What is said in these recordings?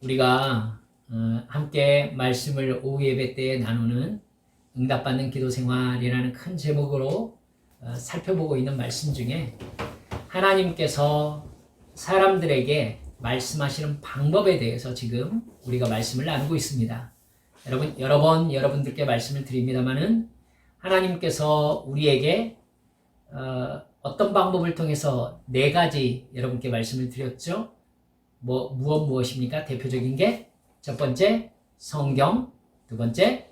우리가 함께 말씀을 오후 예배 때에 나누는 응답받는 기도 생활이라는 큰 제목으로 살펴보고 있는 말씀 중에 하나님께서 사람들에게 말씀하시는 방법에 대해서 지금 우리가 말씀을 나누고 있습니다. 여러분, 여러 번 여러분들께 말씀을 드립니다마는 하나님께서 우리에게 어떤 방법을 통해서 4가지 여러분께 말씀을 드렸죠. 무엇입니까? 대표적인 게 첫 번째 성경, 두 번째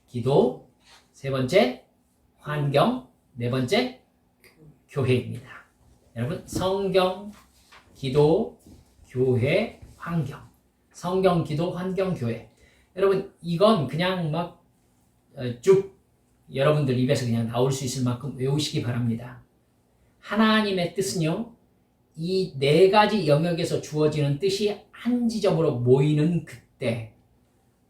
기도, 세 번째 환경, 네 번째 교회입니다. 여러분, 성경, 기도, 교회, 환경. 성경, 기도, 환경, 교회. 여러분, 이건 그냥 막 쭉 여러분들 입에서 그냥 나올 수 있을 만큼 외우시기 바랍니다. 하나님의 뜻은요, 이 4가지 영역에서 주어지는 뜻이 한 지점으로 모이는 그때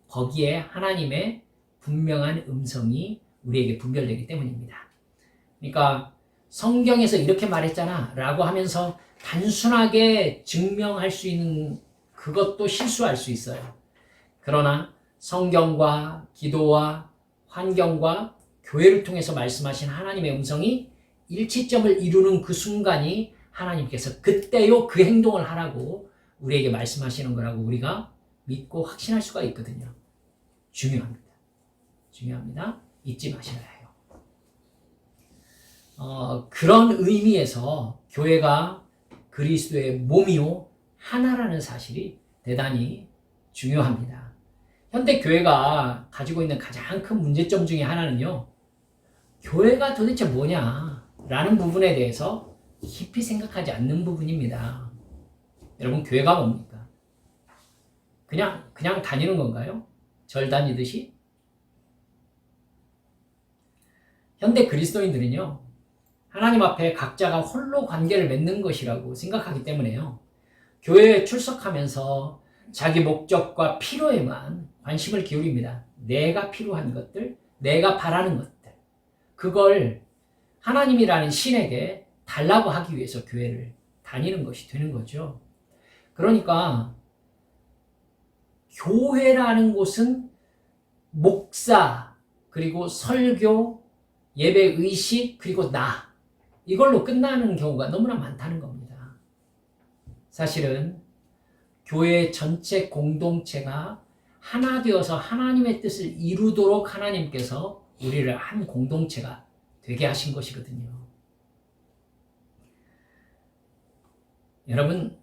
거기에 하나님의 분명한 음성이 우리에게 분별되기 때문입니다. 그러니까 성경에서 이렇게 말했잖아 라고 하면서 단순하게 증명할 수 있는 그것도 실수할 수 있어요. 그러나 성경과 기도와 환경과 교회를 통해서 말씀하신 하나님의 음성이 일치점을 이루는 그 순간이 하나님께서 그때요 그 행동을 하라고 우리에게 말씀하시는 거라고 우리가 믿고 확신할 수가 있거든요. 중요합니다. 중요합니다. 잊지 마셔야 해요. 그런 의미에서 교회가 그리스도의 몸이요 하나라는 사실이 대단히 중요합니다. 현대 교회가 가지고 있는 가장 큰 문제점 중에 하나는요, 교회가 도대체 뭐냐라는 부분에 대해서 깊이 생각하지 않는 부분입니다. 여러분, 교회가 뭡니까? 그냥 다니는 건가요? 절 다니듯이? 현대 그리스도인들은요, 하나님 앞에 각자가 홀로 관계를 맺는 것이라고 생각하기 때문에요, 교회에 출석하면서 자기 목적과 필요에만 관심을 기울입니다. 내가 필요한 것들, 내가 바라는 것들, 그걸 하나님이라는 신에게 달라고 하기 위해서 교회를 다니는 것이 되는 거죠. 그러니까 교회라는 곳은 목사, 그리고 설교, 예배의식, 그리고 나, 이걸로 끝나는 경우가 너무나 많다는 겁니다. 사실은 교회 전체 공동체가 하나 되어서 하나님의 뜻을 이루도록 하나님께서 우리를 한 공동체가 되게 하신 것이거든요. 여러분,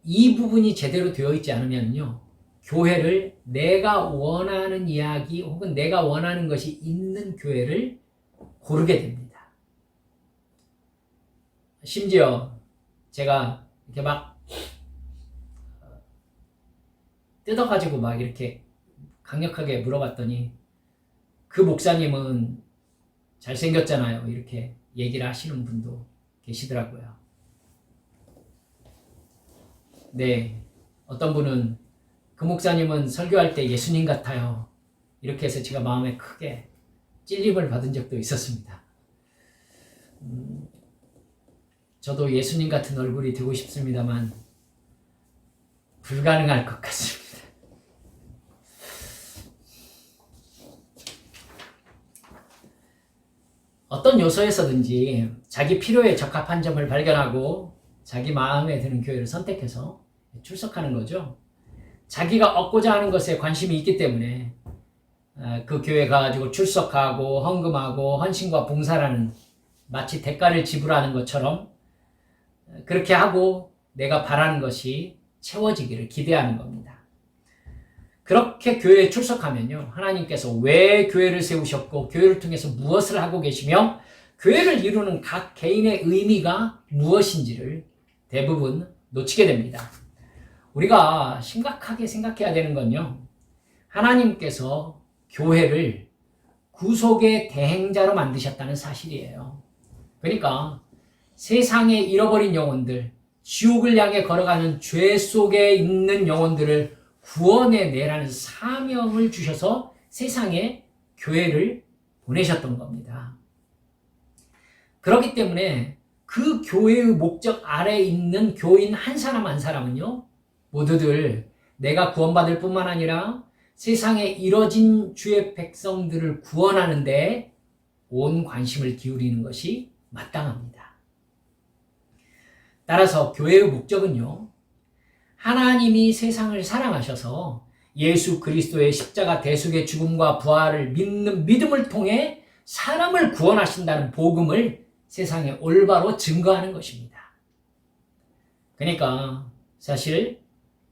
이 부분이 제대로 되어 있지 않으면요, 교회를 내가 원하는 이야기 혹은 내가 원하는 것이 있는 교회를 고르게 됩니다. 심지어 제가 이렇게 막 뜯어가지고 막 이렇게 강력하게 물어봤더니 그 목사님은 잘생겼잖아요, 이렇게 얘기를 하시는 분도 계시더라고요. 네, 어떤 분은 그 목사님은 설교할 때 예수님 같아요, 이렇게 해서 제가 마음에 크게 찔림을 받은 적도 있었습니다. 저도 예수님 같은 얼굴이 되고 싶습니다만 불가능할 것 같습니다. 어떤 요소에서든지 자기 필요에 적합한 점을 발견하고 자기 마음에 드는 교회를 선택해서 출석하는 거죠. 자기가 얻고자 하는 것에 관심이 있기 때문에 그 교회 가가지고 출석하고 헌금하고 헌신과 봉사라는 마치 대가를 지불하는 것처럼 그렇게 하고 내가 바라는 것이 채워지기를 기대하는 겁니다. 그렇게 교회에 출석하면요, 하나님께서 왜 교회를 세우셨고 교회를 통해서 무엇을 하고 계시며 교회를 이루는 각 개인의 의미가 무엇인지를 대부분 놓치게 됩니다. 우리가 심각하게 생각해야 되는 건요, 하나님께서 교회를 구속의 대행자로 만드셨다는 사실이에요. 그러니까 세상에 잃어버린 영혼들, 지옥을 향해 걸어가는 죄 속에 있는 영혼들을 구원해내라는 사명을 주셔서 세상에 교회를 보내셨던 겁니다. 그렇기 때문에 그 교회의 목적 아래에 있는 교인 한 사람 한 사람은요, 모두들 내가 구원받을 뿐만 아니라 세상에 이뤄진 주의 백성들을 구원하는 데 온 관심을 기울이는 것이 마땅합니다. 따라서 교회의 목적은요, 하나님이 세상을 사랑하셔서 예수 그리스도의 십자가 대속의 죽음과 부활을 믿는 믿음을 통해 사람을 구원하신다는 복음을 세상에 올바로 증거하는 것입니다. 그러니까 사실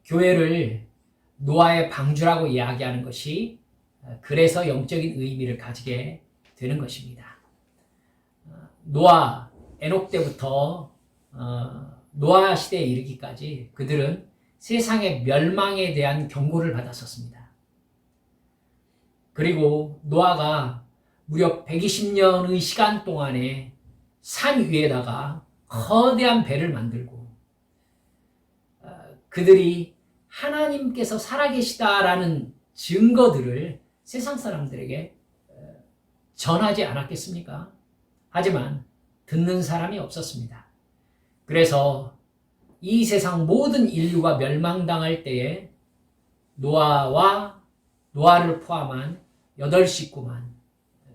교회를 노아의 방주라고 이야기하는 것이 그래서 영적인 의미를 가지게 되는 것입니다. 노아, 에녹 때부터 노아 시대에 이르기까지 그들은 세상의 멸망에 대한 경고를 받았었습니다. 그리고 노아가 무려 120년의 시간 동안에 산 위에다가 거대한 배를 만들고 그들이 하나님께서 살아계시다라는 증거들을 세상 사람들에게 전하지 않았겠습니까? 하지만 듣는 사람이 없었습니다. 그래서 이 세상 모든 인류가 멸망당할 때에 노아를 포함한 8식구만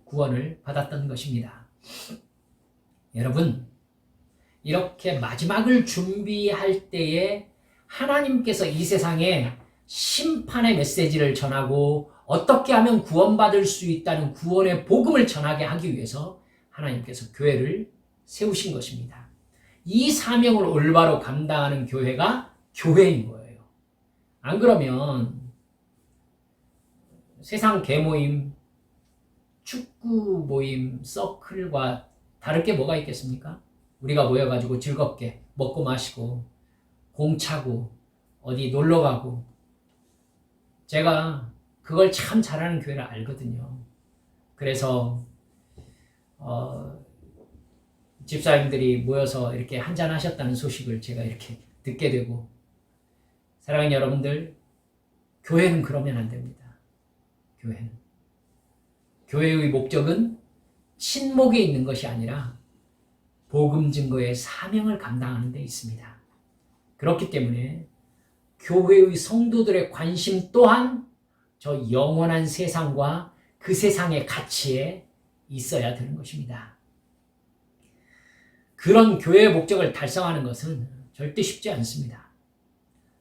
구원을 받았던 것입니다. 여러분, 이렇게 마지막을 준비할 때에 하나님께서 이 세상에 심판의 메시지를 전하고 어떻게 하면 구원받을 수 있다는 구원의 복음을 전하게 하기 위해서 하나님께서 교회를 세우신 것입니다. 이 사명을 올바로 감당하는 교회가 교회인 거예요. 안 그러면 세상 개모임, 축구 모임, 서클과 다를 게 뭐가 있겠습니까? 우리가 모여가지고 즐겁게 먹고 마시고 공 차고 어디 놀러 가고, 제가 그걸 참 잘하는 교회를 알거든요. 그래서 집사님들이 모여서 이렇게 한잔 하셨다는 소식을 제가 이렇게 듣게 되고, 사랑하는 여러분들, 교회는 그러면 안 됩니다. 교회의 목적은 친목에 있는 것이 아니라 복음 증거의 사명을 감당하는 데 있습니다. 그렇기 때문에 교회의 성도들의 관심 또한 저 영원한 세상과 그 세상의 가치에 있어야 되는 것입니다. 그런 교회의 목적을 달성하는 것은 절대 쉽지 않습니다.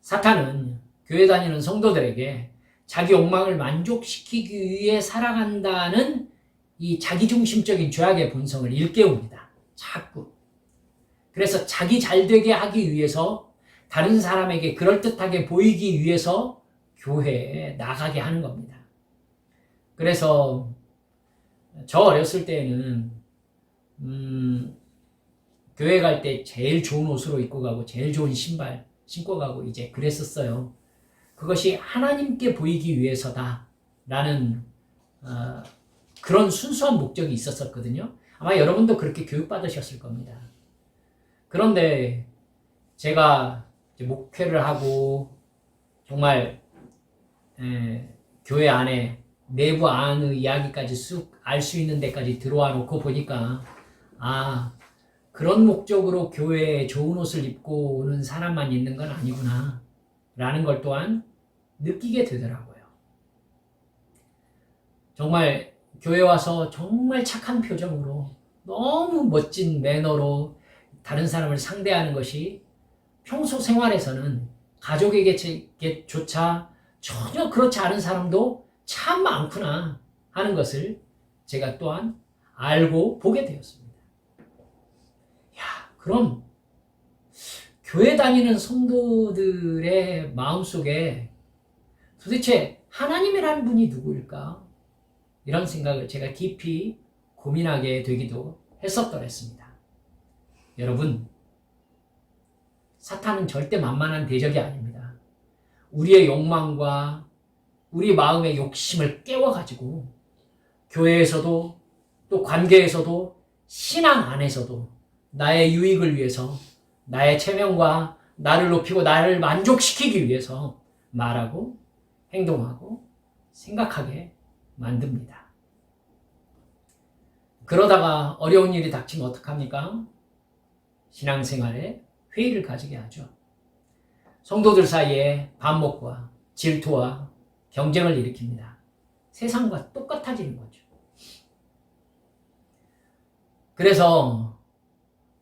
사탄은 교회 다니는 성도들에게 자기 욕망을 만족시키기 위해 살아간다는 이 자기중심적인 죄악의 본성을 일깨웁니다. 자꾸. 그래서 자기 잘되게 하기 위해서, 다른 사람에게 그럴듯하게 보이기 위해서 교회에 나가게 하는 겁니다. 그래서 저 어렸을 때는 교회 갈 때 제일 좋은 옷으로 입고 가고 제일 좋은 신발 신고 가고 이제 그랬었어요. 그것이 하나님께 보이기 위해서다 라는 그런 순수한 목적이 있었거든요. 아마 여러분도 그렇게 교육받으셨을 겁니다. 그런데 제가 이제 목회를 하고 정말 교회 안에 내부 안의 이야기까지 쑥 알 수 있는 데까지 들어와 놓고 보니까, 그런 목적으로 교회에 좋은 옷을 입고 오는 사람만 있는 건 아니구나 라는 걸 또한 느끼게 되더라고요. 정말 교회 와서 정말 착한 표정으로 너무 멋진 매너로 다른 사람을 상대하는 것이 평소 생활에서는 가족에게조차 전혀 그렇지 않은 사람도 참 많구나 하는 것을 제가 또한 알고 보게 되었습니다. 그럼 교회 다니는 성도들의 마음속에 도대체 하나님이라는 분이 누구일까? 이런 생각을 제가 깊이 고민하게 되기도 했었더랬습니다. 여러분, 사탄은 절대 만만한 대적이 아닙니다. 우리의 욕망과 우리 마음의 욕심을 깨워가지고 교회에서도 또 관계에서도 신앙 안에서도 나의 유익을 위해서, 나의 체면과 나를 높이고 나를 만족시키기 위해서 말하고 행동하고 생각하게 만듭니다. 그러다가 어려운 일이 닥치면 어떡합니까? 신앙생활에 회의를 가지게 하죠. 성도들 사이에 반목과 질투와 경쟁을 일으킵니다. 세상과 똑같아지는 거죠. 그래서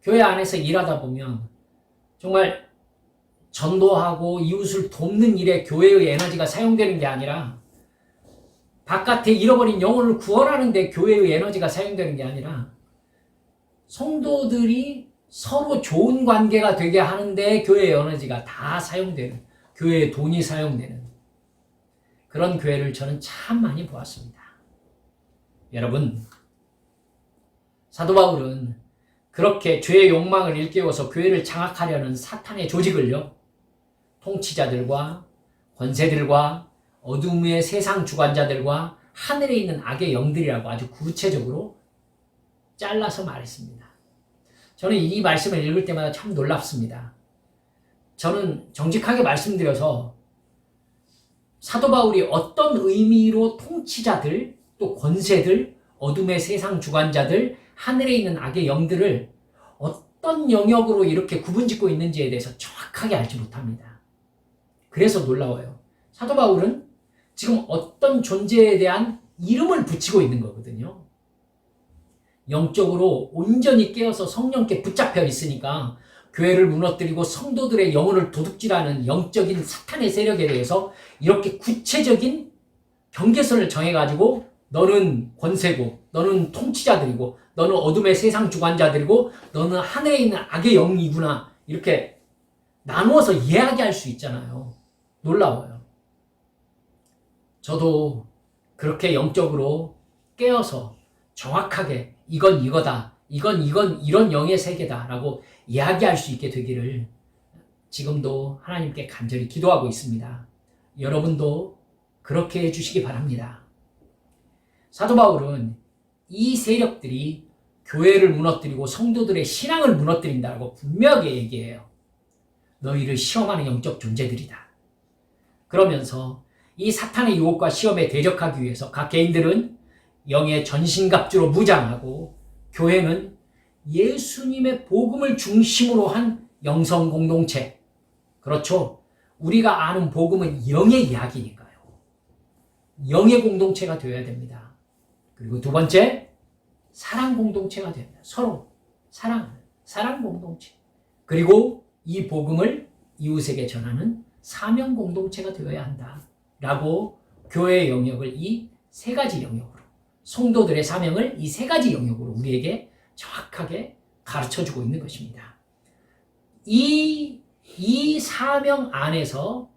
교회 안에서 일하다 보면 정말 전도하고 이웃을 돕는 일에 교회의 에너지가 사용되는 게 아니라 바깥에 잃어버린 영혼을 구원하는 데 교회의 에너지가 사용되는 게 아니라 성도들이 서로 좋은 관계가 되게 하는데 교회의 에너지가 다 사용되는, 교회의 돈이 사용되는 그런 교회를 저는 참 많이 보았습니다. 여러분, 사도 바울은 그렇게 죄의 욕망을 일깨워서 교회를 장악하려는 사탄의 조직을요, 통치자들과 권세들과 어둠의 세상 주관자들과 하늘에 있는 악의 영들이라고 아주 구체적으로 잘라서 말했습니다. 저는 이 말씀을 읽을 때마다 참 놀랍습니다. 저는 정직하게 말씀드려서 사도 바울이 어떤 의미로 통치자들, 또 권세들, 어둠의 세상 주관자들, 하늘에 있는 악의 영들을 어떤 영역으로 이렇게 구분짓고 있는지에 대해서 정확하게 알지 못합니다. 그래서 놀라워요. 사도 바울은 지금 어떤 존재에 대한 이름을 붙이고 있는 거거든요. 영적으로 온전히 깨어서 성령께 붙잡혀 있으니까 교회를 무너뜨리고 성도들의 영혼을 도둑질하는 영적인 사탄의 세력에 대해서 이렇게 구체적인 경계선을 정해가지고 너는 권세고, 너는 통치자들이고, 너는 어둠의 세상 주관자들이고, 너는 하늘에 있는 악의 영이구나, 이렇게 나누어서 이야기할 수 있잖아요. 놀라워요. 저도 그렇게 영적으로 깨어서 정확하게 이건 이거다, 이건 이런 영의 세계다 라고 이야기할 수 있게 되기를 지금도 하나님께 간절히 기도하고 있습니다. 여러분도 그렇게 해주시기 바랍니다. 사도 바울은 이 세력들이 교회를 무너뜨리고 성도들의 신앙을 무너뜨린다고 분명하게 얘기해요. 너희를 시험하는 영적 존재들이다. 그러면서 이 사탄의 유혹과 시험에 대적하기 위해서 각 개인들은 영의 전신갑주로 무장하고 교회는 예수님의 복음을 중심으로 한 영성 공동체. 그렇죠. 우리가 아는 복음은 영의 이야기니까요. 영의 공동체가 되어야 됩니다. 그리고 두 번째, 사랑 공동체가 됩니다. 서로 사랑 공동체. 그리고 이 복음을 이웃에게 전하는 사명 공동체가 되어야 한다라고 교회의 영역을 이 세 가지 영역으로, 성도들의 사명을 이 세 가지 영역으로 우리에게 정확하게 가르쳐주고 있는 것입니다. 이 사명 안에서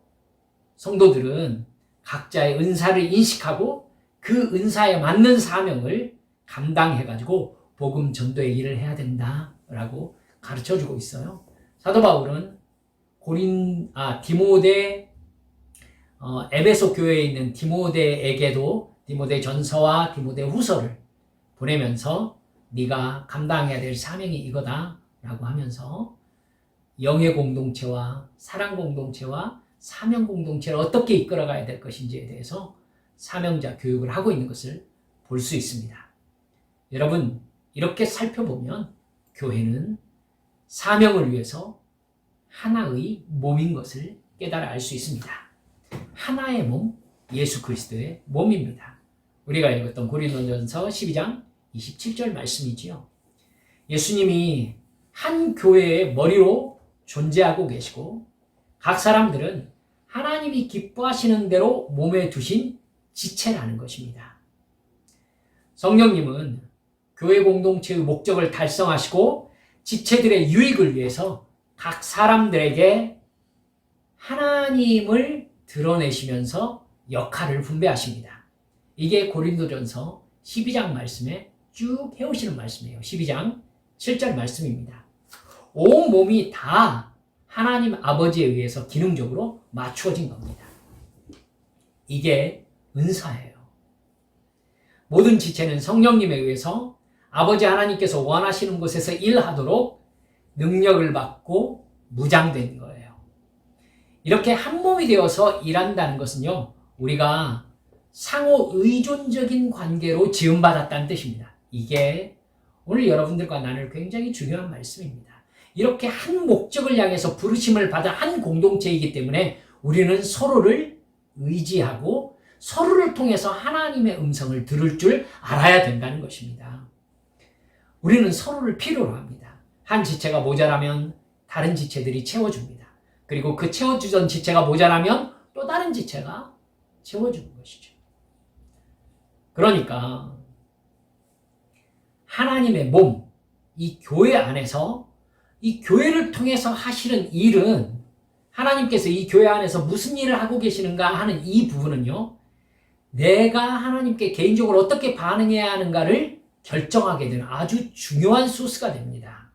성도들은 각자의 은사를 인식하고 그 은사에 맞는 사명을 감당해가지고 복음 전도의 일을 해야 된다라고 가르쳐주고 있어요. 사도 바울은 에베소 교회에 있는 디모데에게도 디모데 전서와 디모데 후서를 보내면서 네가 감당해야 될 사명이 이거다 라고 하면서 영의 공동체와 사랑 공동체와 사명 공동체를 어떻게 이끌어가야 될 것인지에 대해서 사명자 교육을 하고 있는 것을 볼 수 있습니다. 여러분, 이렇게 살펴보면 교회는 사명을 위해서 하나의 몸인 것을 깨달아 알 수 있습니다. 하나의 몸, 예수 그리스도의 몸입니다. 우리가 읽었던 고린도전서 12장 27절 말씀이지요. 예수님이 한 교회의 머리로 존재하고 계시고 각 사람들은 하나님이 기뻐하시는 대로 몸에 두신 지체라는 것입니다. 성령님은 교회 공동체의 목적을 달성하시고 지체들의 유익을 위해서 각 사람들에게 하나님을 드러내시면서 역할을 분배하십니다. 이게 고린도전서 12장 말씀에 쭉 해오시는 말씀이에요. 12장 7절 말씀입니다. 온 몸이 다 하나님 아버지에 의해서 기능적으로 맞추어진 겁니다. 이게 은사예요. 모든 지체는 성령님에 의해서 아버지 하나님께서 원하시는 곳에서 일하도록 능력을 받고 무장된 거예요. 이렇게 한 몸이 되어서 일한다는 것은요, 우리가 상호 의존적인 관계로 지음받았다는 뜻입니다. 이게 오늘 여러분들과 나눌 굉장히 중요한 말씀입니다. 이렇게 한 목적을 향해서 부르심을 받은 한 공동체이기 때문에 우리는 서로를 의지하고 서로를 통해서 하나님의 음성을 들을 줄 알아야 된다는 것입니다. 우리는 서로를 필요로 합니다. 한 지체가 모자라면 다른 지체들이 채워줍니다. 그리고 그 채워주던 지체가 모자라면 또 다른 지체가 채워주는 것이죠. 그러니까 하나님의 몸, 이 교회 안에서 이 교회를 통해서 하시는 일은 하나님께서 이 교회 안에서 무슨 일을 하고 계시는가 하는 이 부분은요, 내가 하나님께 개인적으로 어떻게 반응해야 하는가를 결정하게 되는 아주 중요한 소스가 됩니다.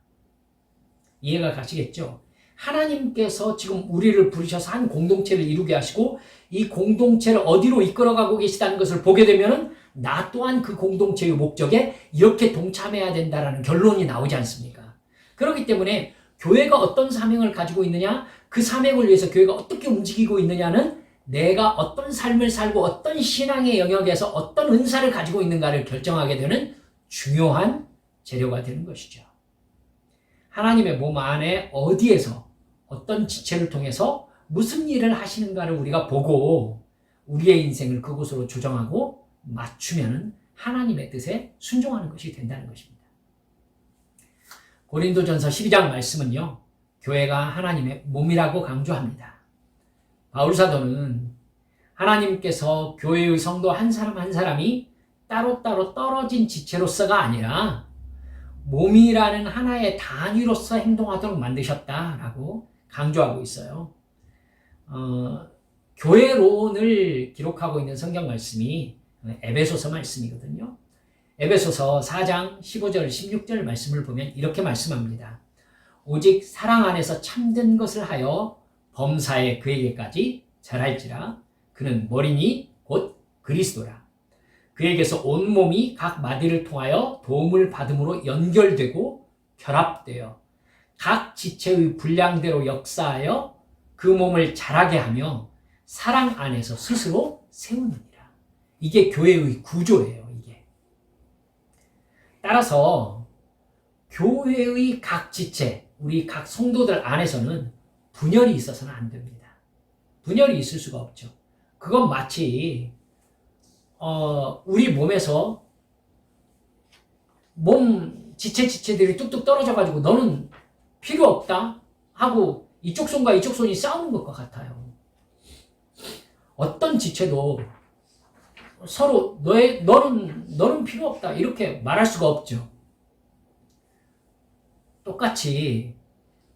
이해가 가시겠죠? 하나님께서 지금 우리를 부르셔서 한 공동체를 이루게 하시고 이 공동체를 어디로 이끌어가고 계시다는 것을 보게 되면은 나 또한 그 공동체의 목적에 이렇게 동참해야 된다라는 결론이 나오지 않습니까? 그렇기 때문에 교회가 어떤 사명을 가지고 있느냐, 그 사명을 위해서 교회가 어떻게 움직이고 있느냐는 내가 어떤 삶을 살고 어떤 신앙의 영역에서 어떤 은사를 가지고 있는가를 결정하게 되는 중요한 재료가 되는 것이죠. 하나님의 몸 안에 어디에서 어떤 지체를 통해서 무슨 일을 하시는가를 우리가 보고 우리의 인생을 그곳으로 조정하고 맞추면 하나님의 뜻에 순종하는 것이 된다는 것입니다. 고린도전서 12장 말씀은요, 교회가 하나님의 몸이라고 강조합니다. 바울 사도는 하나님께서 교회의 성도 한 사람 한 사람이 따로따로 떨어진 지체로서가 아니라 몸이라는 하나의 단위로서 행동하도록 만드셨다라고 강조하고 있어요. 교회론을 기록하고 있는 성경 말씀이 에베소서 말씀이거든요. 에베소서 4장 15절 16절 말씀을 보면 이렇게 말씀합니다. 오직 사랑 안에서 참된 것을 하여 범사에 그에게까지 잘할지라. 그는 머리니 곧 그리스도라. 그에게서 온몸이 각 마디를 통하여 도움을 받음으로 연결되고 결합되어 각 지체의 분량대로 역사하여 그 몸을 자라게 하며 사랑 안에서 스스로 세우느니라. 이게 교회의 구조예요. 이게. 따라서 교회의 각 지체, 우리 각 성도들 안에서는 분열이 있어서는 안 됩니다. 분열이 있을 수가 없죠. 그건 마치 우리 몸에서 몸 지체들이 뚝뚝 떨어져가지고 너는 필요 없다 하고 이쪽 손과 이쪽 손이 싸우는 것과 같아요. 어떤 지체도 서로 너는 필요 없다 이렇게 말할 수가 없죠. 똑같이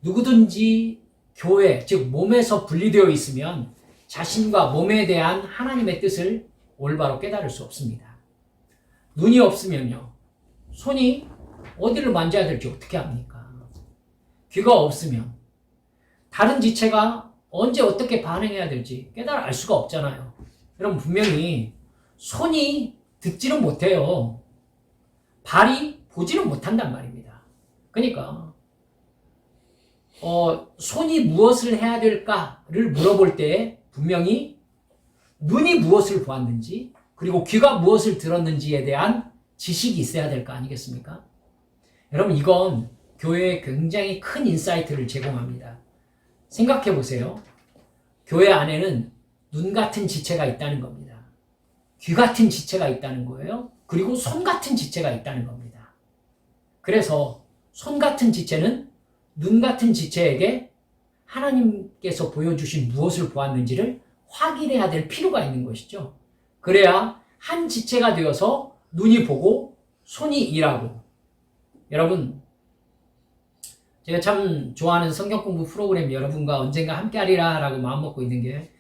누구든지 교회, 즉 몸에서 분리되어 있으면 자신과 몸에 대한 하나님의 뜻을 올바로 깨달을 수 없습니다. 눈이 없으면요, 손이 어디를 만져야 될지 어떻게 합니까? 귀가 없으면 다른 지체가 언제 어떻게 반응해야 될지 깨달아 알 수가 없잖아요. 여러분, 분명히 손이 듣지는 못해요. 발이 보지는 못한단 말입니다. 그러니까 손이 무엇을 해야 될까를 물어볼 때 분명히 눈이 무엇을 보았는지 그리고 귀가 무엇을 들었는지에 대한 지식이 있어야 될 거 아니겠습니까? 여러분, 이건 교회에 굉장히 큰 인사이트를 제공합니다. 생각해 보세요. 교회 안에는 눈 같은 지체가 있다는 겁니다. 귀 같은 지체가 있다는 거예요. 그리고 손 같은 지체가 있다는 겁니다. 그래서 손 같은 지체는 눈 같은 지체에게 하나님께서 보여주신 무엇을 보았는지를 확인해야 될 필요가 있는 것이죠. 그래야 한 지체가 되어서 눈이 보고 손이 일하고. 여러분, 제가 참 좋아하는 성경 공부 프로그램 여러분과 언젠가 함께하리라 라고 마음먹고 있는 게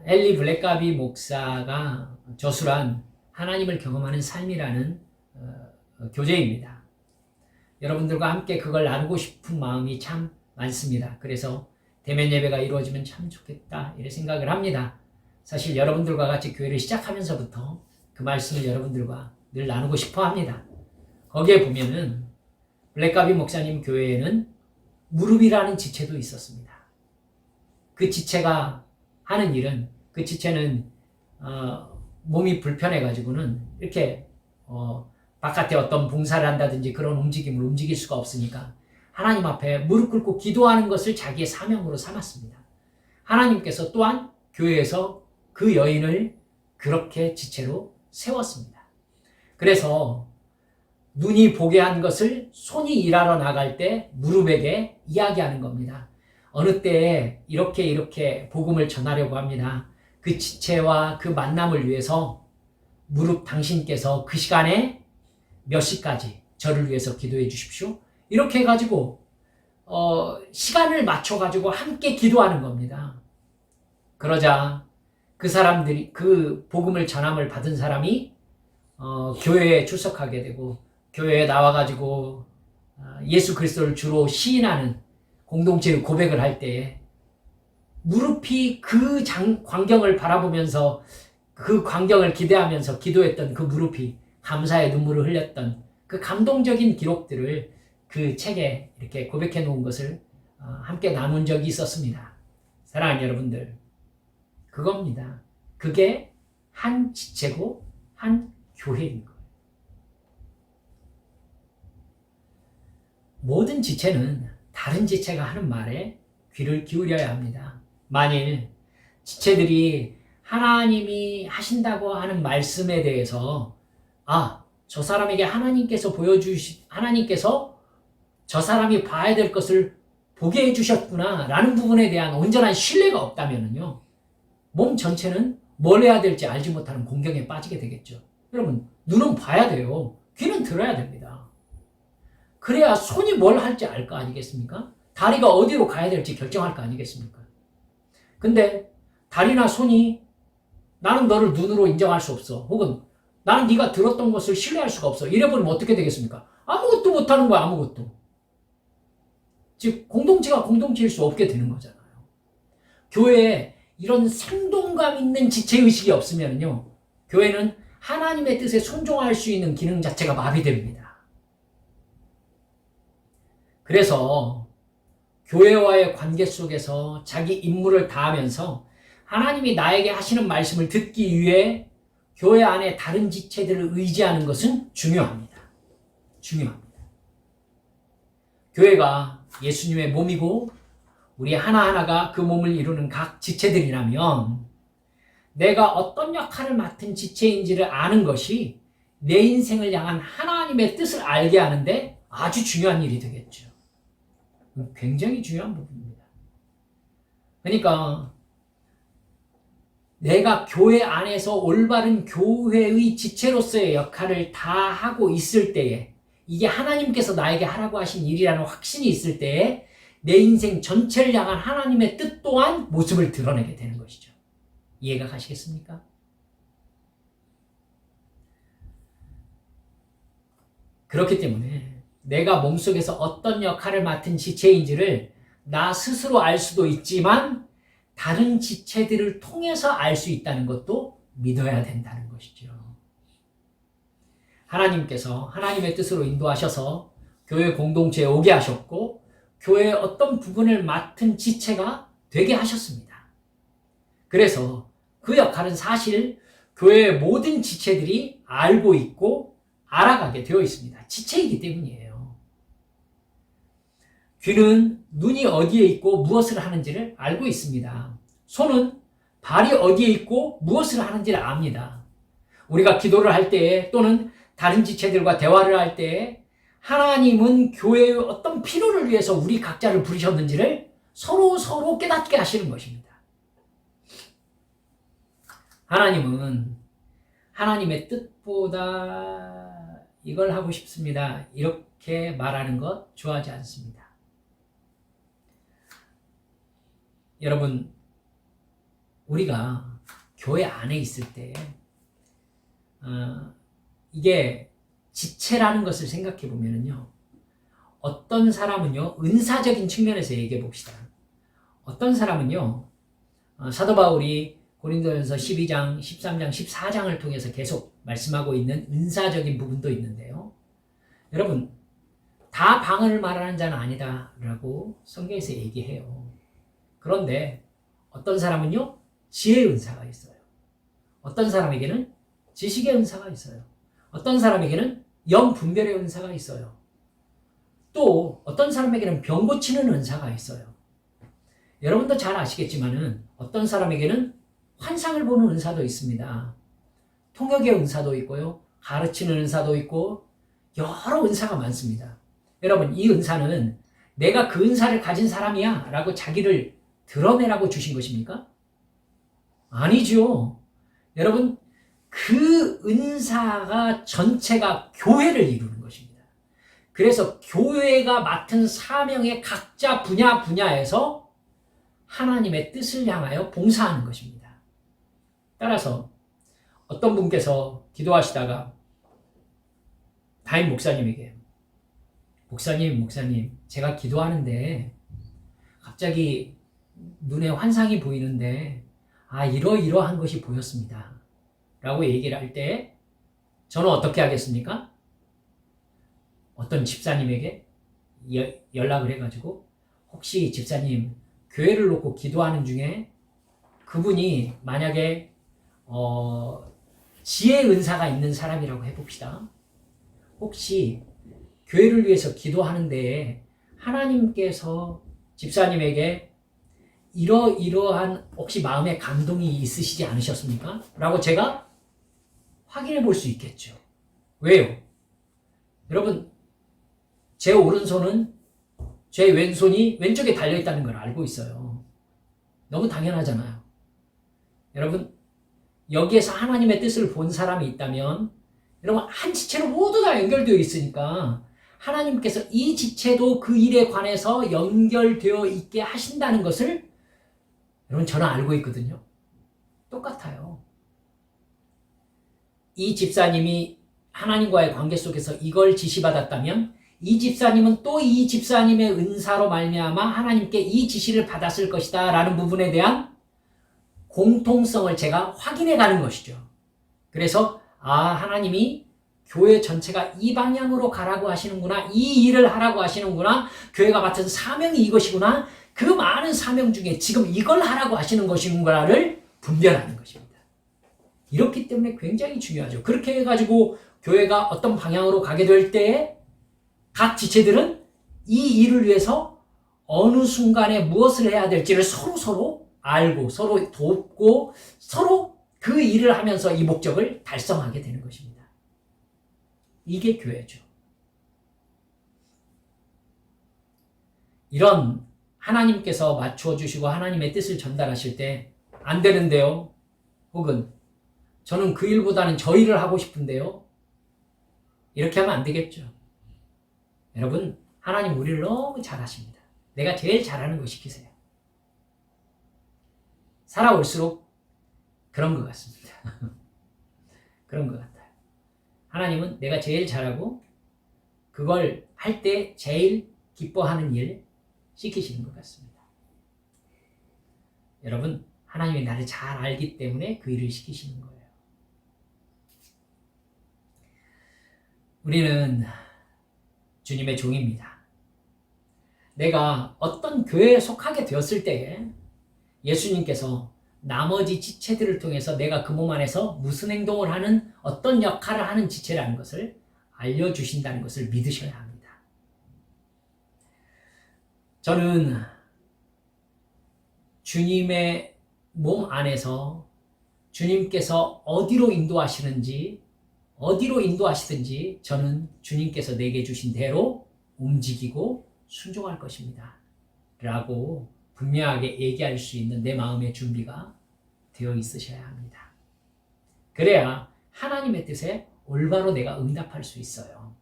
엘리 블랙가비 목사가 저술한 하나님을 경험하는 삶이라는 교재입니다. 여러분들과 함께 그걸 나누고 싶은 마음이 참 많습니다. 그래서 대면 예배가 이루어지면 참 좋겠다 이렇게 생각을 합니다. 사실 여러분들과 같이 교회를 시작하면서부터 그 말씀을 여러분들과 늘 나누고 싶어 합니다. 거기에 보면은 블랙가비 목사님 교회에는 무릎이라는 지체도 있었습니다. 그 지체가 하는 일은, 그 지체는 몸이 불편해가지고는 이렇게 바깥에 어떤 봉사를 한다든지 그런 움직임을 움직일 수가 없으니까 하나님 앞에 무릎 꿇고 기도하는 것을 자기의 사명으로 삼았습니다. 하나님께서 또한 교회에서 그 여인을 그렇게 지체로 세웠습니다. 그래서 눈이 보게 한 것을 손이 일하러 나갈 때 무릎에게 이야기하는 겁니다. 어느 때에 이렇게 복음을 전하려고 합니다. 그 지체와 그 만남을 위해서 무릎 당신께서 그 시간에 몇 시까지 저를 위해서 기도해 주십시오. 이렇게 해가지고 시간을 맞춰가지고 함께 기도하는 겁니다. 그러자 그 사람들이 그 복음을 전함을 받은 사람이 교회에 출석하게 되고 교회에 나와가지고 예수 그리스도를 주로 시인하는 공동체의 고백을 할 때에 무릎이 그 광경을 바라보면서 그 광경을 기대하면서 기도했던 그 무릎이 감사의 눈물을 흘렸던 그 감동적인 기록들을 그 책에 이렇게 고백해 놓은 것을 함께 나눈 적이 있었습니다. 사랑하는 여러분들, 그겁니다. 그게 한 지체고 한 교회인 거예요. 모든 지체는 다른 지체가 하는 말에 귀를 기울여야 합니다. 만일 지체들이 하나님이 하신다고 하는 말씀에 대해서 저 사람에게 하나님께서 하나님께서 저 사람이 봐야 될 것을 보게 해주셨구나 라는 부분에 대한 온전한 신뢰가 없다면요, 몸 전체는 뭘 해야 될지 알지 못하는 공경에 빠지게 되겠죠. 여러분, 눈은 봐야 돼요. 귀는 들어야 됩니다. 그래야 손이 뭘 할지 알 거 아니겠습니까? 다리가 어디로 가야 될지 결정할 거 아니겠습니까? 근데 다리나 손이 나는 너를 눈으로 인정할 수 없어, 혹은 나는 네가 들었던 것을 신뢰할 수가 없어, 이래버리면 어떻게 되겠습니까? 아무것도 못하는 거야. 아무것도. 즉 공동체가 공동체일 수 없게 되는 거잖아요. 교회에 이런 생동감 있는 지체의식이 없으면요, 교회는 하나님의 뜻에 순종할 수 있는 기능 자체가 마비됩니다. 그래서 교회와의 관계 속에서 자기 임무를 다하면서 하나님이 나에게 하시는 말씀을 듣기 위해 교회 안에 다른 지체들을 의지하는 것은 중요합니다. 중요합니다. 교회가 예수님의 몸이고 우리 하나하나가 그 몸을 이루는 각 지체들이라면 내가 어떤 역할을 맡은 지체인지를 아는 것이 내 인생을 향한 하나님의 뜻을 알게 하는데 아주 중요한 일이 되겠죠. 굉장히 중요한 부분입니다. 그러니까 내가 교회 안에서 올바른 교회의 지체로서의 역할을 다 하고 있을 때에, 이게 하나님께서 나에게 하라고 하신 일이라는 확신이 있을 때에 내 인생 전체를 향한 하나님의 뜻 또한 모습을 드러내게 되는 것이죠. 이해가 가시겠습니까? 그렇기 때문에 내가 몸속에서 어떤 역할을 맡은 지체인지를 나 스스로 알 수도 있지만 다른 지체들을 통해서 알 수 있다는 것도 믿어야 된다는 것이죠. 하나님께서 하나님의 뜻으로 인도하셔서 교회 공동체에 오게 하셨고 교회의 어떤 부분을 맡은 지체가 되게 하셨습니다. 그래서 그 역할은 사실 교회의 모든 지체들이 알고 있고 알아가게 되어 있습니다. 지체이기 때문이에요. 귀는 눈이 어디에 있고 무엇을 하는지를 알고 있습니다. 손은 발이 어디에 있고 무엇을 하는지를 압니다. 우리가 기도를 할 때에 또는 다른 지체들과 대화를 할 때에 하나님은 교회의 어떤 필요를 위해서 우리 각자를 부르셨는지를 서로 깨닫게 하시는 것입니다. 하나님은 하나님의 뜻보다 이걸 하고 싶습니다, 이렇게 말하는 것 좋아하지 않습니다. 여러분, 우리가 교회 안에 있을 때 이게 지체라는 것을 생각해 보면요, 어떤 사람은요, 은사적인 측면에서 얘기해 봅시다. 어떤 사람은요, 사도 바울이 고린도전서 12장, 13장, 14장을 통해서 계속 말씀하고 있는 은사적인 부분도 있는데요. 여러분, 다 방언을 말하는 자는 아니다라고 성경에서 얘기해요. 그런데 어떤 사람은요, 지혜의 은사가 있어요. 어떤 사람에게는 지식의 은사가 있어요. 어떤 사람에게는 영분별의 은사가 있어요. 또 어떤 사람에게는 병 고치는 은사가 있어요. 여러분도 잘 아시겠지만은 어떤 사람에게는 환상을 보는 은사도 있습니다. 통역의 은사도 있고요. 가르치는 은사도 있고 여러 은사가 많습니다. 여러분, 이 은사는 내가 그 은사를 가진 사람이야 라고 자기를 드러내라고 주신 것입니까? 아니죠. 여러분, 그 은사가 전체가 교회를 이루는 것입니다. 그래서 교회가 맡은 사명의 각자 분야에서 하나님의 뜻을 향하여 봉사하는 것입니다. 따라서 어떤 분께서 기도하시다가 담임 목사님에게 목사님, 제가 기도하는데 갑자기 눈에 환상이 보이는데 이러이러한 것이 보였습니다 라고 얘기를 할 때 저는 어떻게 하겠습니까? 어떤 집사님에게 연락을 해가지고 혹시 집사님 교회를 놓고 기도하는 중에 그분이 만약에 지혜 은사가 있는 사람이라고 해봅시다. 혹시 교회를 위해서 기도하는데 하나님께서 집사님에게 이러이러한 혹시 마음의 감동이 있으시지 않으셨습니까? 라고 제가 확인해 볼 수 있겠죠. 왜요? 여러분, 제 오른손은 제 왼손이 왼쪽에 달려있다는 걸 알고 있어요. 너무 당연하잖아요. 여러분, 여기에서 하나님의 뜻을 본 사람이 있다면 여러분, 한 지체로 모두 다 연결되어 있으니까 하나님께서 이 지체도 그 일에 관해서 연결되어 있게 하신다는 것을 여러분, 저는 알고 있거든요. 똑같아요. 이 집사님이 하나님과의 관계 속에서 이걸 지시받았다면 이 집사님은 또 이 집사님의 은사로 말미암아 하나님께 이 지시를 받았을 것이다 라는 부분에 대한 공통성을 제가 확인해 가는 것이죠. 그래서 하나님이 교회 전체가 이 방향으로 가라고 하시는구나, 이 일을 하라고 하시는구나, 교회가 맡은 사명이 이것이구나, 그 많은 사명 중에 지금 이걸 하라고 하시는 것인가를 분별하는 것입니다. 이렇기 때문에 굉장히 중요하죠. 그렇게 해가지고 교회가 어떤 방향으로 가게 될 때에 각 지체들은 이 일을 위해서 어느 순간에 무엇을 해야 될지를 서로 알고 서로 돕고 서로 그 일을 하면서 이 목적을 달성하게 되는 것입니다. 이게 교회죠. 이런 하나님께서 맞추어 주시고 하나님의 뜻을 전달하실 때 안 되는데요. 혹은 저는 그 일보다는 저 일을 하고 싶은데요. 이렇게 하면 안 되겠죠. 여러분, 하나님 우리를 너무 잘하십니다. 내가 제일 잘하는 거 시키세요. 살아올수록 그런 것 같습니다. 그런 것 같아요. 하나님은 내가 제일 잘하고 그걸 할 때 제일 기뻐하는 일 시키시는 것 같습니다. 여러분, 하나님이 나를 잘 알기 때문에 그 일을 시키시는 거예요. 우리는 주님의 종입니다. 내가 어떤 교회에 속하게 되었을 때에 예수님께서 나머지 지체들을 통해서 내가 그 몸 안에서 무슨 행동을 하는 어떤 역할을 하는 지체라는 것을 알려주신다는 것을 믿으셔야 합니다. 저는 주님의 몸 안에서 주님께서 어디로 인도하시든지 저는 주님께서 내게 주신 대로 움직이고 순종할 것입니다. 라고 분명하게 얘기할 수 있는 내 마음의 준비가 되어 있으셔야 합니다. 그래야 하나님의 뜻에 올바로 내가 응답할 수 있어요.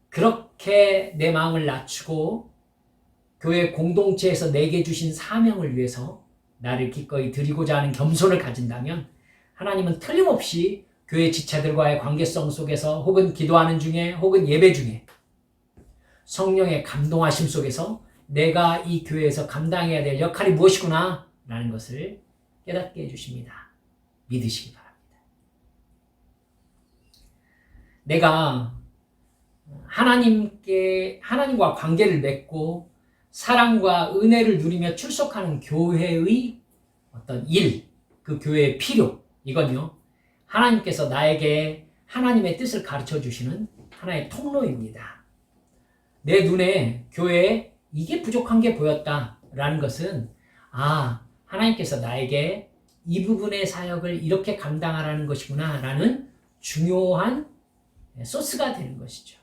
그렇게 내 마음을 낮추고 교회 공동체에서 내게 주신 사명을 위해서 나를 기꺼이 드리고자 하는 겸손을 가진다면 하나님은 틀림없이 교회 지체들과의 관계성 속에서 혹은 기도하는 중에 혹은 예배 중에 성령의 감동하심 속에서 내가 이 교회에서 감당해야 될 역할이 무엇이구나 라는 것을 깨닫게 해주십니다. 믿으시기 바랍니다. 내가 하나님과 관계를 맺고 사랑과 은혜를 누리며 출석하는 교회의 어떤 일, 그 교회의 필요, 이건요, 하나님께서 나에게 하나님의 뜻을 가르쳐 주시는 하나의 통로입니다. 내 눈에 교회에 이게 부족한 게 보였다라는 것은 하나님께서 나에게 이 부분의 사역을 이렇게 감당하라는 것이구나 라는 중요한 소스가 되는 것이죠.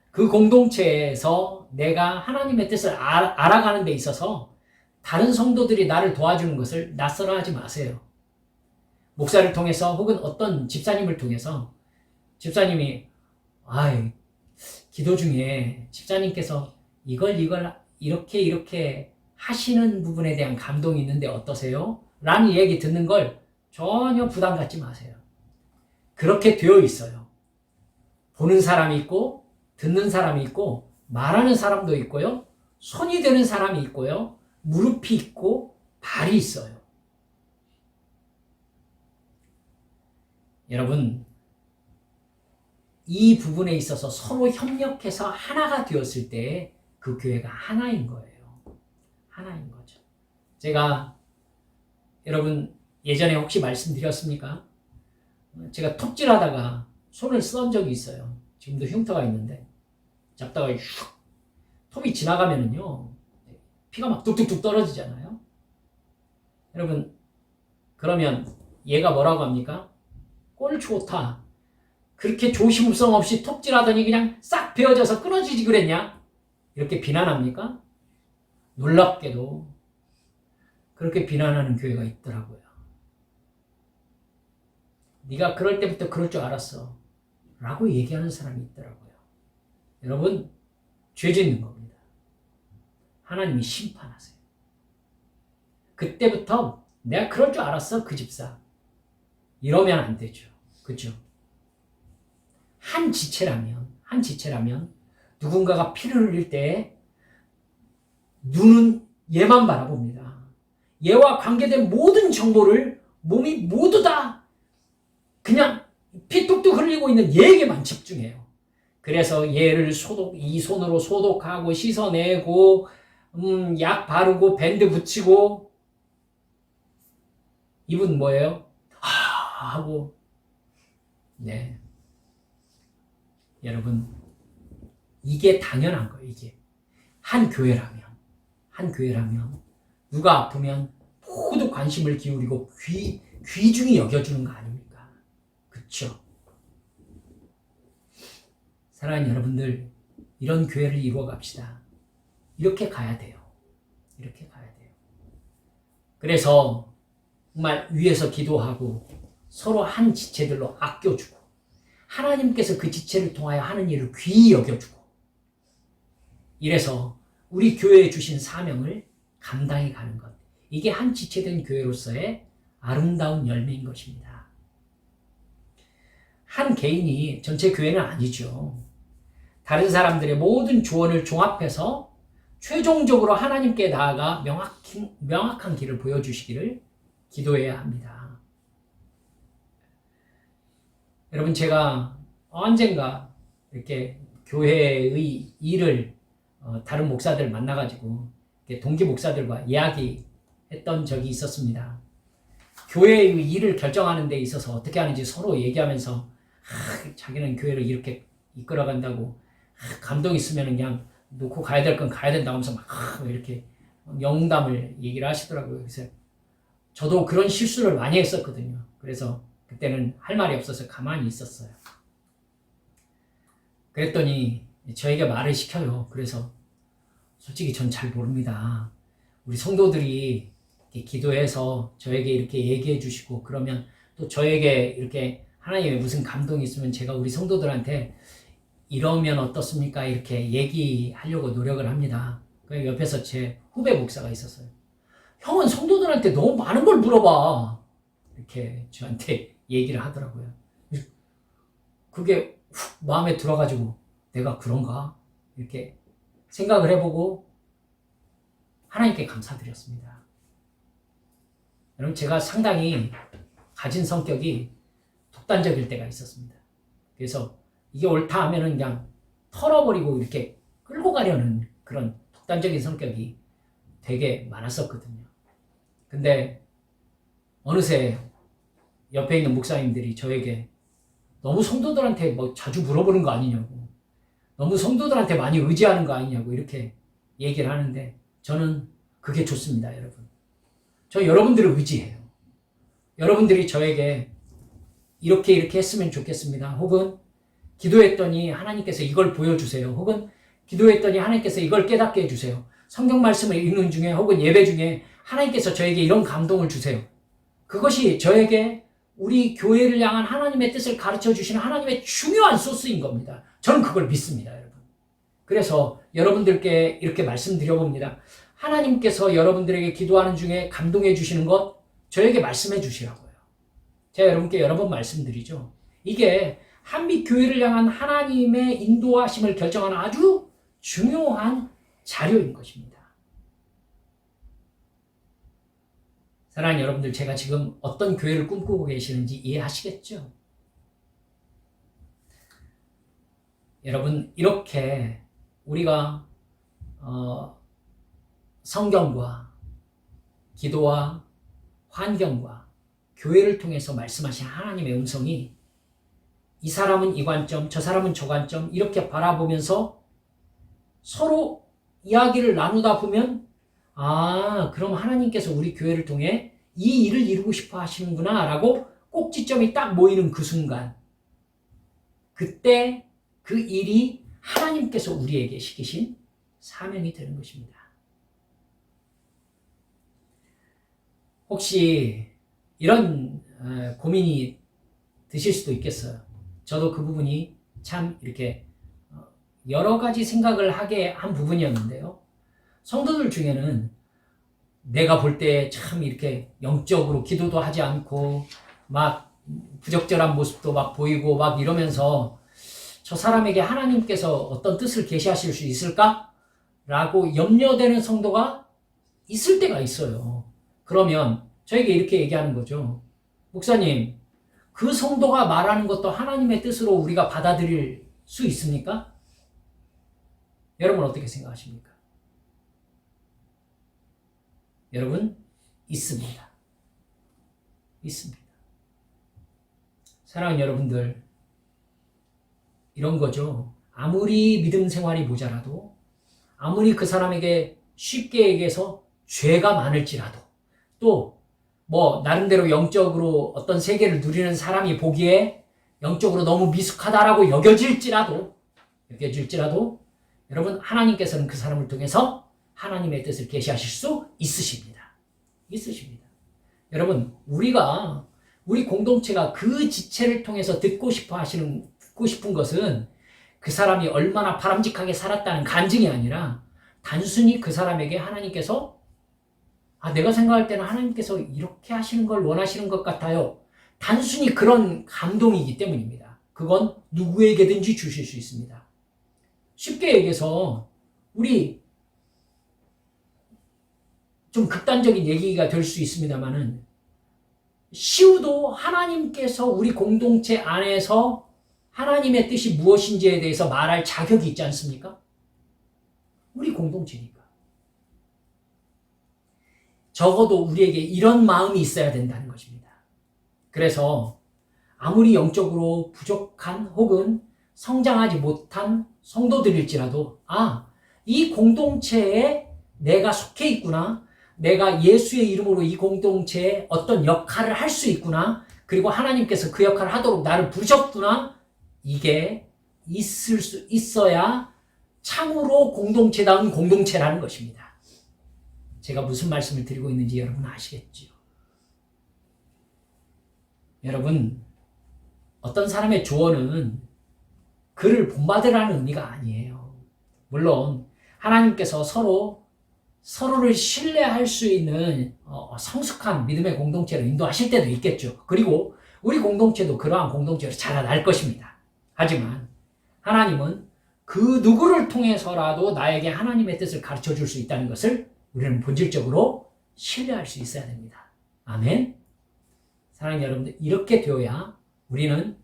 그 공동체에서 내가 하나님의 뜻을 알아가는 데 있어서 다른 성도들이 나를 도와주는 것을 낯설어하지 마세요. 목사를 통해서 혹은 어떤 집사님을 통해서 집사님이 기도 중에 집사님께서 이걸 이렇게 하시는 부분에 대한 감동이 있는데 어떠세요? 라는 얘기 듣는 걸 전혀 부담 갖지 마세요. 그렇게 되어 있어요. 보는 사람이 있고 듣는 사람이 있고 말하는 사람도 있고요. 손이 되는 사람이 있고요. 무릎이 있고 발이 있어요. 여러분, 이 부분에 있어서 서로 협력해서 하나가 되었을 때 그 교회가 하나인 거예요. 하나인 거죠. 제가 여러분 예전에 혹시 말씀드렸습니까? 제가 톱질하다가 손을 썬 적이 있어요. 지금도 흉터가 있는데 잡다가 슉 톱이 지나가면은요 피가 막 뚝뚝뚝 떨어지잖아요. 여러분 그러면 얘가 뭐라고 합니까? 꼴 좋다. 그렇게 조심성 없이 톱질하더니 그냥 싹 베어져서 끊어지지 그랬냐? 이렇게 비난합니까? 놀랍게도 그렇게 비난하는 교회가 있더라고요. 네가 그럴 때부터 그럴 줄 알았어 라고 얘기하는 사람이 있더라고요. 여러분, 죄 짓는 겁니다. 하나님이 심판하세요. 그때부터 내가 그럴 줄 알았어 그 집사 이러면 안 되죠. 그렇죠? 한 지체라면 누군가가 피를 흘릴 때 눈은 얘만 바라봅니다. 얘와 관계된 모든 정보를 몸이 모두 다 그냥 피 뚝뚝 흘리고 있는 얘에게만 집중해요. 그래서 얘를 이 손으로 소독하고 씻어내고 약 바르고 밴드 붙이고 이분 뭐예요? 하고 네. 여러분 이게 당연한 거예요. 이게 한 교회라면 누가 아프면 모두 관심을 기울이고 귀중히 여겨주는 거 아닙니까? 그렇죠? 사랑하는 여러분들, 이런 교회를 이루어 갑시다. 이렇게 가야 돼요. 그래서 정말 위에서 기도하고 서로 한 지체들로 아껴주고 하나님께서 그 지체를 통하여 하는 일을 귀히 여겨주고 이래서 우리 교회에 주신 사명을 감당해 가는 것. 이게 한 지체된 교회로서의 아름다운 열매인 것입니다. 한 개인이 전체 교회는 아니죠. 다른 사람들의 모든 조언을 종합해서 최종적으로 하나님께 나아가 명확한 길을 보여주시기를 기도해야 합니다. 여러분, 제가 언젠가 이렇게 교회의 일을 다른 목사들 만나가지고 동기 목사들과 이야기했던 적이 있었습니다. 교회의 일을 결정하는 데 있어서 어떻게 하는지 서로 얘기하면서 자기는 교회를 이렇게 이끌어간다고 감동 있으면 그냥 놓고 가야 될 건 가야 된다고 하면서 막 이렇게 영담을 얘기를 하시더라고요. 그래서 저도 그런 실수를 많이 했었거든요. 그래서 그때는 할 말이 없어서 가만히 있었어요. 그랬더니 저에게 말을 시켜요. 그래서 솔직히 전 잘 모릅니다. 우리 성도들이 이렇게 기도해서 저에게 이렇게 얘기해 주시고 그러면 또 저에게 이렇게 하나님의 무슨 감동이 있으면 제가 우리 성도들한테 이러면 어떻습니까? 이렇게 얘기하려고 노력을 합니다. 그 옆에서 제 후배 목사가 있었어요. 형은 성도들한테 너무 많은 걸 물어봐. 이렇게 저한테 얘기를 하더라고요. 그게 훅 마음에 들어가지고 내가 그런가? 이렇게 생각을 해보고 하나님께 감사드렸습니다. 여러분, 제가 상당히 가진 성격이 독단적일 때가 있었습니다. 그래서 이게 옳다 하면은 그냥 털어버리고 이렇게 끌고 가려는 그런 독단적인 성격이 되게 많았었거든요. 근데 어느새 옆에 있는 목사님들이 저에게 너무 성도들한테 뭐 자주 물어보는 거 아니냐고, 너무 성도들한테 많이 의지하는 거 아니냐고 이렇게 얘기를 하는데 저는 그게 좋습니다, 여러분. 저 여러분들을 의지해요. 여러분들이 저에게 이렇게 했으면 좋겠습니다. 혹은 기도했더니 하나님께서 이걸 보여주세요. 혹은 기도했더니 하나님께서 이걸 깨닫게 해주세요. 성경 말씀을 읽는 중에 혹은 예배 중에 하나님께서 저에게 이런 감동을 주세요. 그것이 저에게 우리 교회를 향한 하나님의 뜻을 가르쳐 주시는 하나님의 중요한 소스인 겁니다. 저는 그걸 믿습니다, 여러분. 그래서 여러분들께 이렇게 말씀드려봅니다. 하나님께서 여러분들에게 기도하는 중에 감동해 주시는 것 저에게 말씀해 주시라고요. 제가 여러분께 여러 번 말씀드리죠. 이게 한빛교회를 향한 하나님의 인도하심을 결정하는 아주 중요한 자료인 것입니다. 사랑하는 여러분들, 제가 지금 어떤 교회를 꿈꾸고 계시는지 이해하시겠죠? 여러분, 이렇게 우리가 성경과 기도와 환경과 교회를 통해서 말씀하신 하나님의 음성이 이 사람은 이 관점, 저 사람은 저 관점 이렇게 바라보면서 서로 이야기를 나누다 보면 그럼 하나님께서 우리 교회를 통해 이 일을 이루고 싶어 하시는구나 라고 꼭지점이 딱 모이는 그 순간, 그때 그 일이 하나님께서 우리에게 시키신 사명이 되는 것입니다. 혹시 이런 고민이 드실 수도 있겠어요. 저도 그 부분이 참 이렇게 여러 가지 생각을 하게 한 부분이었는데요. 성도들 중에는 내가 볼 때 참 이렇게 영적으로 기도도 하지 않고 막 부적절한 모습도 막 보이고 막 이러면서 저 사람에게 하나님께서 어떤 뜻을 계시하실 수 있을까? 라고 염려되는 성도가 있을 때가 있어요. 그러면 저에게 이렇게 얘기하는 거죠. 목사님, 그 성도가 말하는 것도 하나님의 뜻으로 우리가 받아들일 수 있습니까? 여러분 어떻게 생각하십니까? 여러분, 있습니다. 있습니다. 사랑하는 여러분들, 이런 거죠. 아무리 믿음 생활이 모자라도, 아무리 그 사람에게 쉽게 얘기해서 죄가 많을지라도, 또 나름대로 영적으로 어떤 세계를 누리는 사람이 보기에 영적으로 너무 미숙하다라고 여겨질지라도 여러분, 하나님께서는 그 사람을 통해서 하나님의 뜻을 계시하실 수 있으십니다. 여러분, 우리 공동체가 그 지체를 통해서 듣고 싶은 것은 그 사람이 얼마나 바람직하게 살았다는 간증이 아니라 단순히 그 사람에게 하나님께서 내가 생각할 때는 하나님께서 이렇게 하시는 걸 원하시는 것 같아요. 단순히 그런 감동이기 때문입니다. 그건 누구에게든지 주실 수 있습니다. 쉽게 얘기해서 우리 좀 극단적인 얘기가 될 수 있습니다만은 시우도 하나님께서 우리 공동체 안에서 하나님의 뜻이 무엇인지에 대해서 말할 자격이 있지 않습니까? 우리 공동체니까. 적어도 우리에게 이런 마음이 있어야 된다는 것입니다. 그래서 아무리 영적으로 부족한 혹은 성장하지 못한 성도들일지라도 이 공동체에 내가 속해 있구나, 내가 예수의 이름으로 이 공동체에 어떤 역할을 할 수 있구나, 그리고 하나님께서 그 역할을 하도록 나를 부르셨구나, 이게 있을 수 있어야 참으로 공동체다운 공동체라는 것입니다. 제가 무슨 말씀을 드리고 있는지 여러분 아시겠죠? 여러분, 어떤 사람의 조언은 그를 본받으라는 의미가 아니에요. 물론 하나님께서 서로를 신뢰할 수 있는 성숙한 믿음의 공동체를 인도하실 때도 있겠죠. 그리고 우리 공동체도 그러한 공동체로 자라날 것입니다. 하지만 하나님은 그 누구를 통해서라도 나에게 하나님의 뜻을 가르쳐 줄 수 있다는 것을 우리는 본질적으로 신뢰할 수 있어야 됩니다. 아멘. 사랑하는 여러분들, 이렇게 되어야 우리는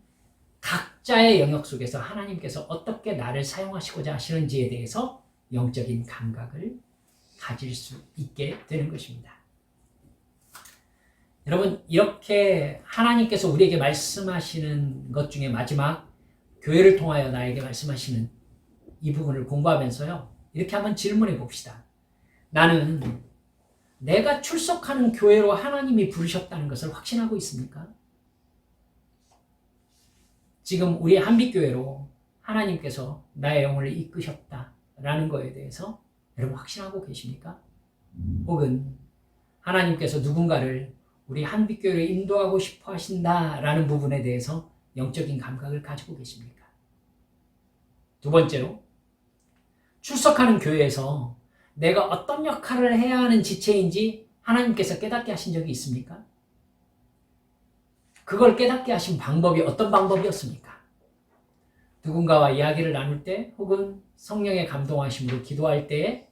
각자의 영역 속에서 하나님께서 어떻게 나를 사용하시고자 하시는지에 대해서 영적인 감각을 가질 수 있게 되는 것입니다. 여러분, 이렇게 하나님께서 우리에게 말씀하시는 것 중에 마지막 교회를 통하여 나에게 말씀하시는 이 부분을 공부하면서요, 이렇게 한번 질문해 봅시다. 나는 내가 출석하는 교회로 하나님이 부르셨다는 것을 확신하고 있습니까? 지금 우리 한빛교회로 하나님께서 나의 영혼을 이끄셨다라는 거에 대해서 여러분 확신하고 계십니까? 혹은 하나님께서 누군가를 우리 한빛교회로 인도하고 싶어 하신다라는 부분에 대해서 영적인 감각을 가지고 계십니까? 두 번째로, 출석하는 교회에서 내가 어떤 역할을 해야 하는 지체인지 하나님께서 깨닫게 하신 적이 있습니까? 그걸 깨닫게 하신 방법이 어떤 방법이었습니까? 누군가와 이야기를 나눌 때, 혹은 성령의 감동하심으로 기도할 때에,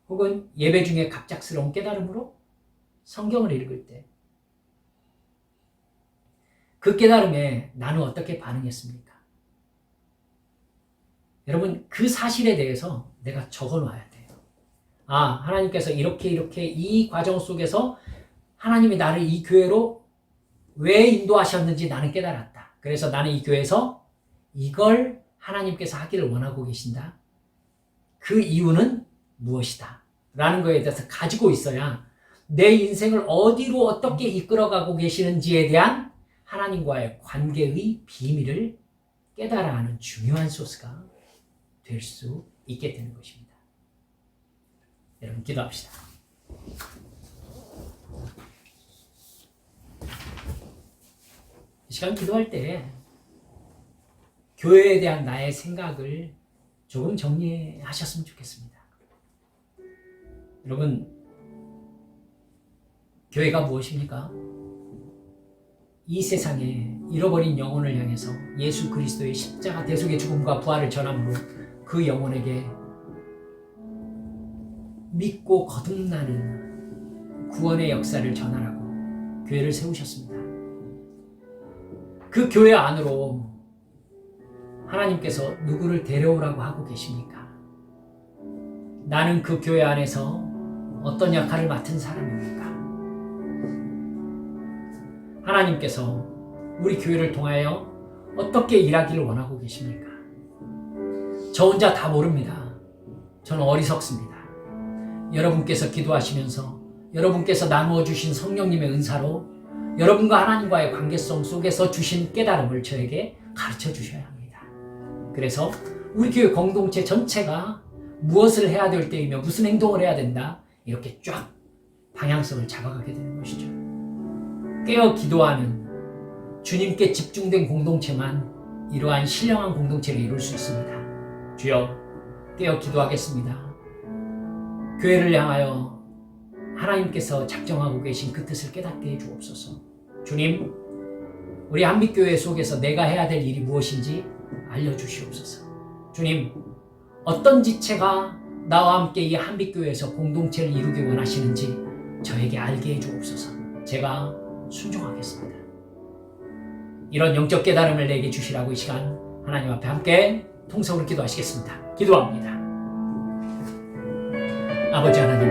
혹은 예배 중에 갑작스러운 깨달음으로 성경을 읽을 때, 그 깨달음에 나는 어떻게 반응했습니까? 여러분, 그 사실에 대해서 내가 적어놔야 돼요. 하나님께서 이렇게 이 과정 속에서 하나님이 나를 이 교회로 왜 인도하셨는지 나는 깨달았다. 그래서 나는 이 교회에서 이걸 하나님께서 하기를 원하고 계신다. 그 이유는 무엇이다. 라는 거에 대해서 가지고 있어야 내 인생을 어디로 어떻게 이끌어가고 계시는지에 대한 하나님과의 관계의 비밀을 깨달아 하는 중요한 소스가 될 수 있게 되는 것입니다. 여러분, 기도합시다. 이 시간 기도할 때 교회에 대한 나의 생각을 조금 정리하셨으면 좋겠습니다. 여러분, 교회가 무엇입니까? 이 세상에 잃어버린 영혼을 향해서 예수 그리스도의 십자가 대속의 죽음과 부활을 전함으로 그 영혼에게 믿고 거듭나는 구원의 역사를 전하라고 교회를 세우셨습니다. 그 교회 안으로 하나님께서 누구를 데려오라고 하고 계십니까? 나는 그 교회 안에서 어떤 역할을 맡은 사람입니까? 하나님께서 우리 교회를 통하여 어떻게 일하기를 원하고 계십니까? 저 혼자 다 모릅니다. 저는 어리석습니다. 여러분께서 기도하시면서 여러분께서 나누어 주신 성령님의 은사로 여러분과 하나님과의 관계성 속에서 주신 깨달음을 저에게 가르쳐 주셔야 합니다. 그래서 우리 교회 공동체 전체가 무엇을 해야 될 때이며 무슨 행동을 해야 된다, 이렇게 쫙 방향성을 잡아가게 되는 것이죠. 깨어 기도하는 주님께 집중된 공동체만 이러한 신령한 공동체를 이룰 수 있습니다. 주여, 깨어 기도하겠습니다. 교회를 향하여 하나님께서 작정하고 계신 그 뜻을 깨닫게 해주옵소서. 주님, 우리 한빛교회 속에서 내가 해야 될 일이 무엇인지 알려주시옵소서. 주님, 어떤 지체가 나와 함께 이 한빛교회에서 공동체를 이루기 원하시는지 저에게 알게 해주옵소서. 제가 순종하겠습니다. 이런 영적 깨달음을 내게 주시라고 이 시간 하나님 앞에 함께 통성으로 기도하시겠습니다. 기도합니다. 아버지 하나님,